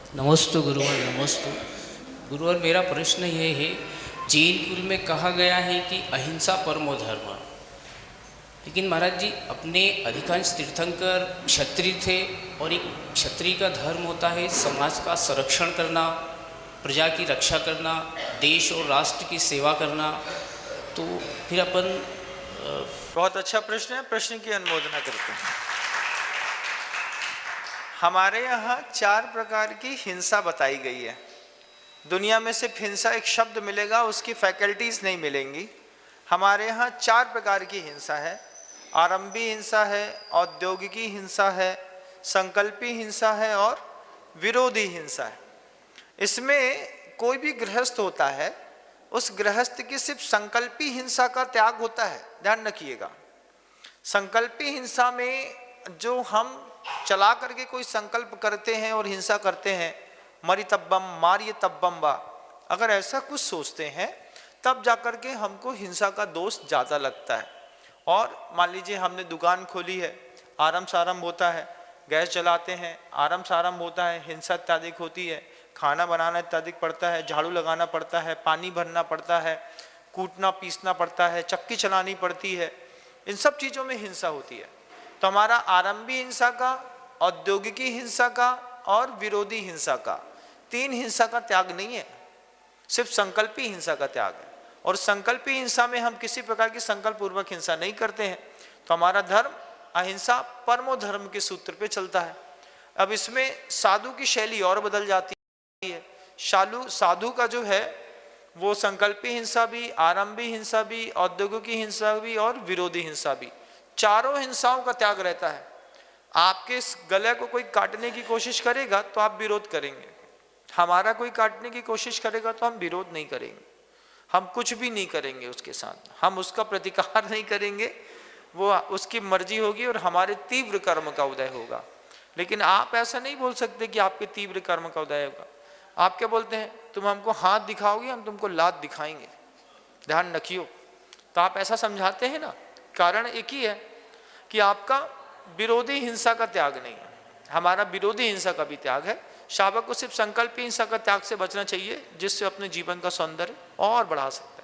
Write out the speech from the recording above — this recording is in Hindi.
नमस्तु गुरुवर, नमस्तु गुरुवर। मेरा प्रश्न ये है, जैन कुल में कहा गया है कि अहिंसा परमो धर्म, लेकिन महाराज जी अपने अधिकांश तीर्थंकर क्षत्रिय थे और एक क्षत्रिय का धर्म होता है समाज का संरक्षण करना, प्रजा की रक्षा करना, देश और राष्ट्र की सेवा करना। तो फिर अपन बहुत अच्छा प्रश्न है, प्रश्न की अनुमोदना करते हैं। हमारे यहाँ 4 प्रकार की हिंसा बताई गई है। दुनिया में सिर्फ हिंसा एक शब्द मिलेगा, उसकी फैकल्टीज नहीं मिलेंगी। हमारे यहाँ 4 प्रकार की हिंसा है। आरंभी हिंसा है, औद्योगिकी हिंसा है, संकल्पी हिंसा है और विरोधी हिंसा है। इसमें कोई भी गृहस्थ होता है, उस गृहस्थ की सिर्फ संकल्पी हिंसा का त्याग होता है, ध्यान रखिएगा। संकल्पी हिंसा में जो हम चला करके कोई संकल्प करते हैं और हिंसा करते हैं, मरितब्बम मार्य तब्बम वा, अगर ऐसा कुछ सोचते हैं तब जाकर के हमको हिंसा का दोष ज़्यादा लगता है। और मान लीजिए हमने दुकान खोली है, आरंभ सारंभ होता है, गैस जलाते हैं, आरंभ सारंभ होता है, हिंसा इत्यादि होती है, खाना बनाना इत्यादि पड़ता है, झाड़ू लगाना पड़ता है, पानी भरना पड़ता है, कूटना पीसना पड़ता है, चक्की चलानी पड़ती है, इन सब चीज़ों में हिंसा होती है। तो हमारा आरंभी हिंसा का, औद्योगिकी हिंसा का और विरोधी हिंसा का 3 हिंसा का त्याग नहीं है, सिर्फ संकल्पी हिंसा का त्याग है। और संकल्पी हिंसा में हम किसी प्रकार की संकल्प पूर्वक हिंसा नहीं करते हैं। तो हमारा धर्म अहिंसा परमो धर्म के सूत्र पे चलता है। अब इसमें साधु की शैली और बदल जाती है। साधु का जो है वो संकल्पी हिंसा भी, आरंभी हिंसा भी, औद्योगिकी हिंसा भी और विरोधी हिंसा भी, चारों हिंसाओं का त्याग रहता है। आपके इस गले को कोई काटने की कोशिश करेगा तो आप विरोध करेंगे, हमारा कोई काटने की कोशिश करेगा तो हम विरोध नहीं करेंगे, हम कुछ भी नहीं करेंगे उसके साथ, हम उसका प्रतिकार नहीं करेंगे, वो उसकी मर्जी होगी और हमारे तीव्र कर्म का उदय होगा। लेकिन आप ऐसा नहीं बोल सकते कि आपके तीव्र कर्म का उदय होगा। आप क्या बोलते हैं, तुम हमको हाथ दिखाओगे, हम तुमको लात दिखाएंगे, ध्यान रखियो। तो आप ऐसा समझाते हैं ना, कारण एक ही है कि आपका विरोधी हिंसा का त्याग नहीं है, हमारा विरोधी हिंसा का भी त्याग है। शावक को सिर्फ संकल्प हिंसा का त्याग से बचना चाहिए, जिससे अपने जीवन का सौंदर्य और बढ़ा सकते हैं।